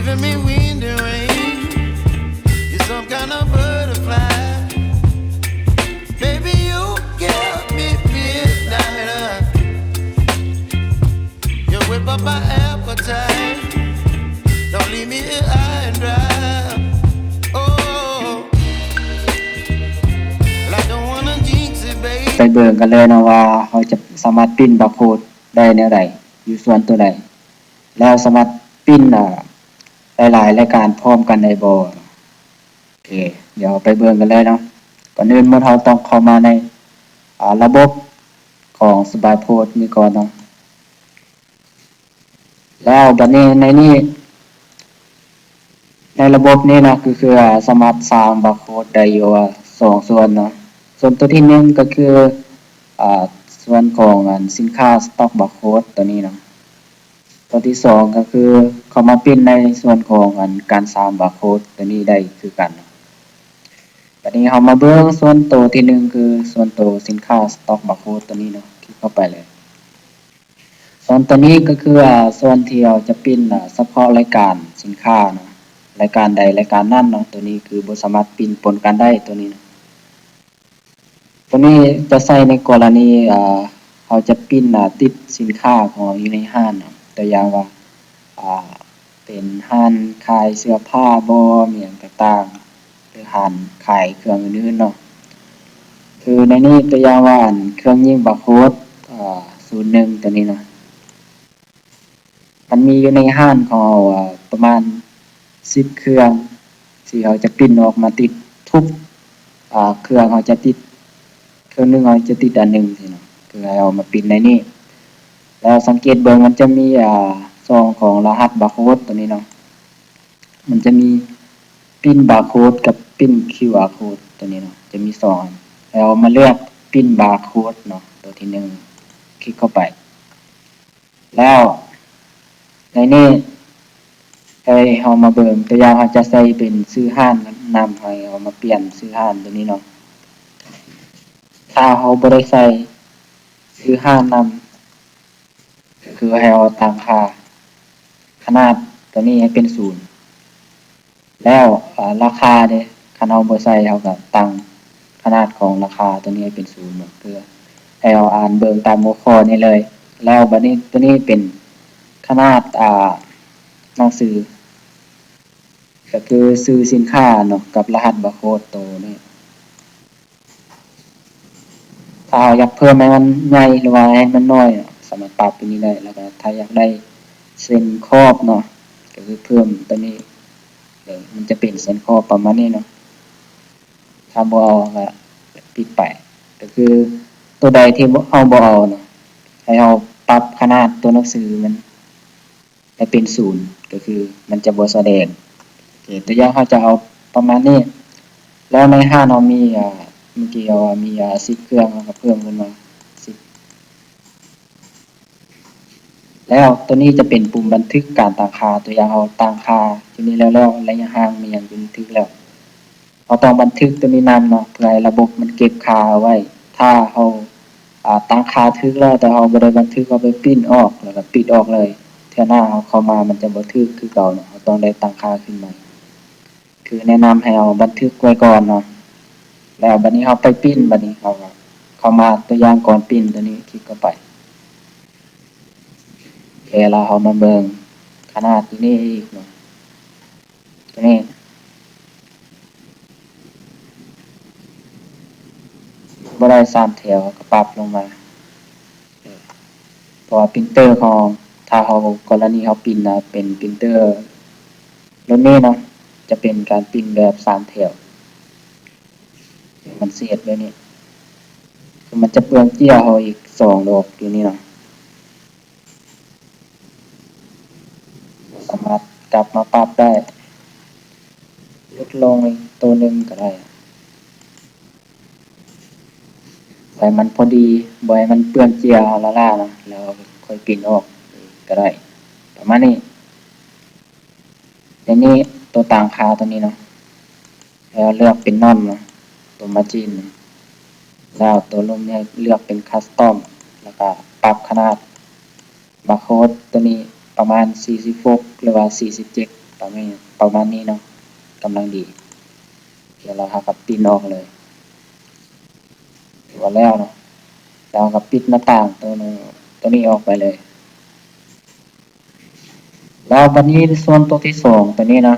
giving me wind and rain. You're some kind of butterfly. Baby, you give me midnight. You whip up my appetite. Don't leave me here high and dry. Oh, well, I don't wanna jinx it, ไป baby. เบิ่งกันเลยนะว่าเขาจะสามารถปิ้นบาร์โค้ดได้แนวใดอยู่ส่วนตัวใดแล้วสามารถปิ้นหลายๆรายการพร้อมกันได้บ่โอเคเดี๋ยวไปเบิ่งกันเลยเนาะก่อนอื่นเราต้องเข้ามาในระบบของ Smart Post นี่ก่อนเนาะแล้วบัดนี้ในระบบนี้นะคือสามารถสร้างบาร์โค้ดได้อยู่2ส่วนเนาะส่วนตัวที่1ก็คือส่วนของสินค้า Stock Barcode ตัวนี้เนาะตัวที่2ก็คือเข้ามาปิ้นในส่วนของการสร้างบาร์โค้ดตัวนี้ได้คือกันบัดนี้เรามาเบิ่งส่วนตัวที่1คือส่วนตัวสินค้า Stock Barcode ตัวนี้เนาะคลิกเข้าไปเลยส่วนตัวนี้ก็คือส่วนที่เราจะปิ้นเฉพาะรายการสินค้าเนาะรายการใดรายการนั้นเนาะตัวนี้คือบ่สามารถปิ้นปนกันได้ตัวนี้เนาะตัวนี้จะใช้ในกรณีเราจะปิ้นติดสินค้าของอยู่ในห้างเนาะตัวอย่างว่าเป็นห้างขายเสื้อผ้าบ่มีหยังต่างๆหรือห้างขายเครื่องอื่นๆเนาะคือในนี้ตัวอย่างว่าเครื่องยิงบาร์โค้ด01ตัวนี้เนาะมันมีอยู่ในห้างของเราประมาณ10เครื่องที่เราจะปิ้นออกมาติดทุกเครื่องเราจะติดเครื่องนึงเราจะติดอันนึงสิเนาะคือให้เอามาปิ้นในนี้แล้วสังเกตเบิ่งมันจะมีซองของรหัสบาร์โค้ดตัวนี้เนาะมันจะมีปิ้นบาร์โค้ดกับปิ้น QR code ตัวนี้เนาะจะมี2อันแล้วมาเลือกปิ้นบาร์โค้ดเนาะตัวที่1คลิกเข้าไปแล้วในนี้ให้เฮามาเบิ่งตัวอย่างเฮาจะใส่เป็นชื่อห้างนำให้เอามาเปลี่ยนชื่อห้างตัวนี้เนาะถ้าเฮาบ่ได้ใส่ชื่อห้างนำคือให้เอาตั้งค่าขนาดตัวนี้ให้เป็น0แล้วราคาเด้คันเฮาบ่ใส่เฮาก็ตั้งขนาดของราคาตัวนี้ให้เป็น0เนาะเพื่อให้เราอ่านเบิ่งตามหัวข้อนี้เลยแล้วบัดนี้ตัวนี้เป็นขนาดหนังสือก็คือชื่อสินค้าเนาะกับรหัสบาร์โค้ดตัวนี้ถ้าเราอยากเพิ่มให้มันใหญ่หรือว่าให้มันน้อยสามารถปรับตัวนี้ได้แล้วก็ถ้าอยากได้เส้นขอบเนาะก็คือเพิ่มตัวนี้มันจะเป็นเส้นขอบประมาณนี้เนาะถ้าบ่เอาก็ปิดไปก็คือตัวใดที่เอาบ่เอาเนาะให้เราปรับขนาดตัวหนังสือมันให้เป็น0ก็คือมันจะบ่แสดงตัวอย่างเขาจะเอาประมาณนี้แล้วในห้างเรามีเมื่อกี้เรามี10เครื่องเราก็เพิ่มขึ้นมา10แล้วตัวนี้จะเป็นปุ่มบันทึกการตั้งค่าตัวอย่างเราตั้งค่าทีนี้แล้วระยะห่างมีอย่างบันทึกแล้วเราต้องบันทึกตัวนี้นำเนาะเพื่อให้ระบบมันเก็บค่าไว้ถ้าเราตั้งค่าถึกแล้วแต่เราบ่ได้บันทึกเอาไปปริ้นออกแล้วก็ปิดออกเลยเทื่อหน้าเราเข้ามามันจะบ่ถึกคือเก่าเนาะเราต้องได้ตั้งค่าขึ้นใหม่คือแนะนำให้เอาบันทึกไว้ก่อนเนาะแล้วบัดนี้เราไปปริ้นบัดนี้เราก็เข้ามาตัวอย่างก่อนปริ้นตัวนี้คลิกเข้าไปแล้วเรามาเบิ่งขนาดตัวนี้อีกเนาะตัวนี้บ่ได้3แถวก็ปรับลงมาเพราะว่าปรินเตอร์ของถ้าเรากรณีเราปริ้นเป็นปรินเตอร์รุ่นนี้เนาะจะเป็นการปริ้นแบบ3แถวมันเสียดแบบนี้คือมันจะเปลืองเจี้ยเราอีก2ดอกอยู่นี่เนาะสามารถกลับมาปรับได้ลดลงอีกตัวนึงก็ได้ให้มันพอดีบ่ให้มันเปลืองเจี้ยเราล่าเนาะแล้วค่อยปริ้นออกก็ได้ประมาณนี้ในนี้ตัวต่างค่าตัวนี้เนาะแล้วเลือกเป็นนอนเนาะตัวมาร์จิ้นแล้วตัวลงเนี่ยเลือกเป็นคัสตอมแล้วก็ปรับขนาดบาร์โค้ดตัวนี้ประมาณ46หรือว่า47 ประมาณนี้เนาะกำลังดีเดี๋ยวเราหากับปิดออกเลยถือว่าแล้วเนาะเรากับปิดหน้าต่างตัวนี้ออกไปเลยแล้ววันนี้ส่วนตัวที่สองตัวนี้นะ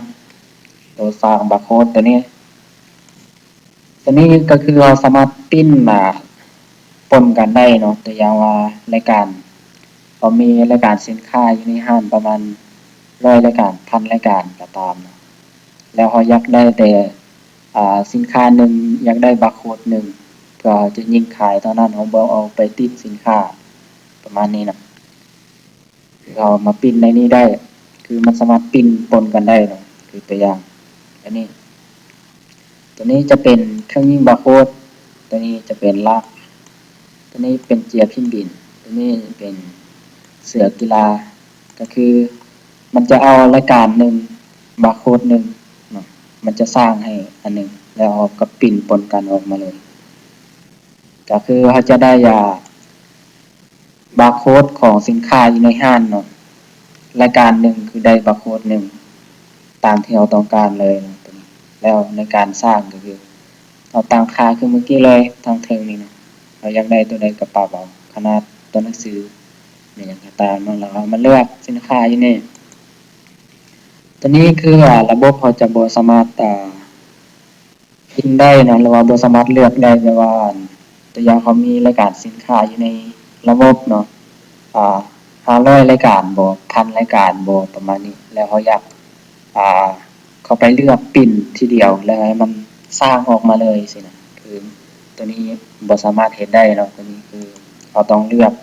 ตัวสร้างบาร์โค้ดตัวนี้ก็คือเราสามารถปิ้นมาปนกันได้เนาะตัวอย่างว่ารายการเรามีรายการสินค้าอยู่ในห้างประมาณ100รายการ1,000รายการก็ตามเนาะแล้วเขาอยากได้แต่สินค้าหนึ่งอยากได้บาร์โค้ดหนึ่งก็จะยิงขายเท่านั้นเขาบ่เอาไปติดสินค้าประมาณนี้นะเรามาปิ้นในนี้ได้คือมันสามารถปิ้นปนกันได้เนาะคือตัวอย่างอันนี้ตัวนี้จะเป็นเครื่องยิงบาร์โค้ดตัวนี้จะเป็นลักตัวนี้เป็นเจียร์พิมพ์บินตัวนี้เป็นเสือกีฬาก็คือมันจะเอารายการหนึ่งบาร์โค้ดหนึ่งเนาะมันจะสร้างให้อันหนึ่งแล้วเอากับปิ้นปนกันออกมาเลยก็คือเขาจะได้บาร์โค้ดของสินค้าอยู่ในห้างเนาะรายการหนึ่งคือได้บาร์โค้ดหนึ่งตามที่เราต้องการเลยนะตัวนี้แล้วในการสร้างก็คือเอาตามค่าคือเมื่อกี้เลยทางเทิงนี่นะเราอยากได้ตัวใดกระเป๋าเอาขนาดตัวหนังสือเนี่ยอย่างตามนั่นแล้วมันเลือกสินค้าอยู่นี่ตัวนี้คือระบบเขาจะบ่สามารถพิมพ์ได้นะหรือว่าบ่สามารถเลือกได้แต่ว่าตัวอย่างเขามีรายการสินค้าอยู่ในระบบเนาะ500รายการบ่1,000รายการบ่ประมาณนี้แล้วเขาอยากเขาไปเลือกปิ้นทีเดียวแล้วให้มันสร้างออกมาเลยสินะคือตัวนี้บ่สามารถเฮ็ดได้เนาะตัวนี้คือเขาต้องเลือก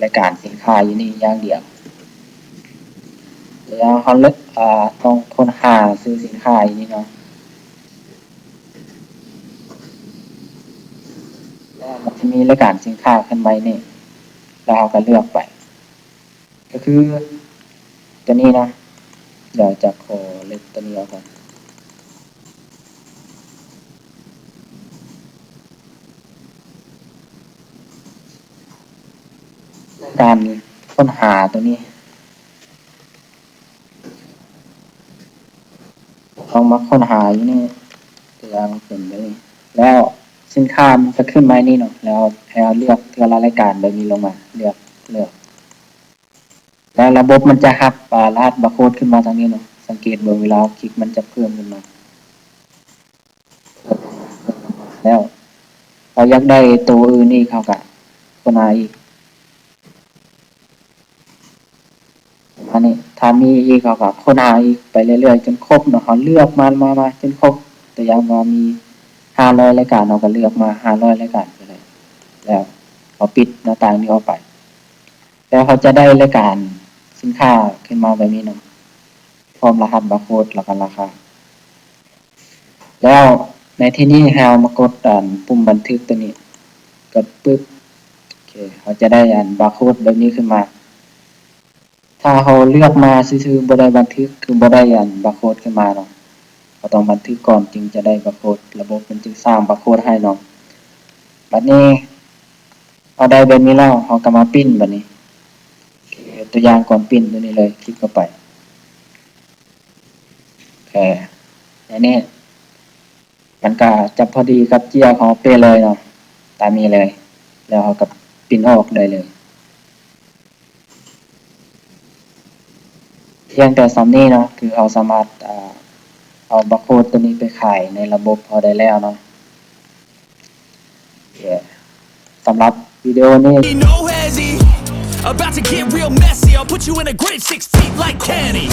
รายการสินค้าอยู่นี่อย่างเดียวแล้วเขาเลือกต้องค้นหาซื้อสินค้าอยู่นี่เนาะแล้วมันจะมีรายการสินค้าขึ้นมานี่แล้วเราก็เลือกไปก็คือตัวนี้นะเดี๋ยวจะขอเล็กตัวนี้ออกก่อนการค้นหาตัวนี้เอามาค้นหาอยู่นี่ตัวอย่างเป็นแบบนี้แล้วสินค้ามันจะขึ้นมานี่เนาะแล้วให้เราเลือกทีละรายการแบบนี้ลงมาเลือกแล้วระบบมันจะหักรหัสบาร์โค้ดขึ้นมาทางนี้เนาะสังเกตเวลาคลิกมันจะเพิ่มขึ้นมาแล้วเราอยากได้ตัวอื่นนี่เขาก็ค้นหาอีกอันนี้ถ้ามีอีกเขาก็ค้นหาอีกไปเรื่อยๆจนครบเนาะเขาเลือกมาจนครบตัวอย่างว่ามี500รายการเราก็เลือกมา500รายการไปเลยแล้วเขาปิดหน้าต่างนี้ออกไปแล้วเขาจะได้รายการสินค้าขึ้นมาแบบนี้เนาะพร้อมรหัสบาร์โค้ดแล้วก็ราคาแล้วในที่นี้ให้เรามากดปุ่มบันทึกตัวนี้กดปึ๊บโอเคเขาจะได้บาร์โค้ดแบบนี้ขึ้นมาถ้าเขาเลือกมาซื่อๆบ่ได้บันทึกคือบ่ได้บาร์โค้ดขึ้นมาเนาะเราต้องบันทึกก่อนจึงจะได้บาร์โค้ดระบบมันจึงสร้างบาร์โค้ดให้เนาะบัดนี้เอาได้แบบนี้แล้วเขาก็มาปิ้นบัดนี้ตัวอย่างก่อนปิ้นตัวนี้เลยคลิกเข้าไปโอเคอันนี้มันก็จะพอดีกับเจียของเปเลยเนาะตามนี้เลยแล้วเขาก็ปิ้นออกได้เลยเพียงแต่ซ้ำนี้เนาะคือเอาสามารถเอาบาร์โค้ดตัวนี้ไปขายในระบบพอได้แล้วเนาะสำหรับวิดีโอนี้ About to get real messy, I'll put you in a grid 6 feet like Kenny.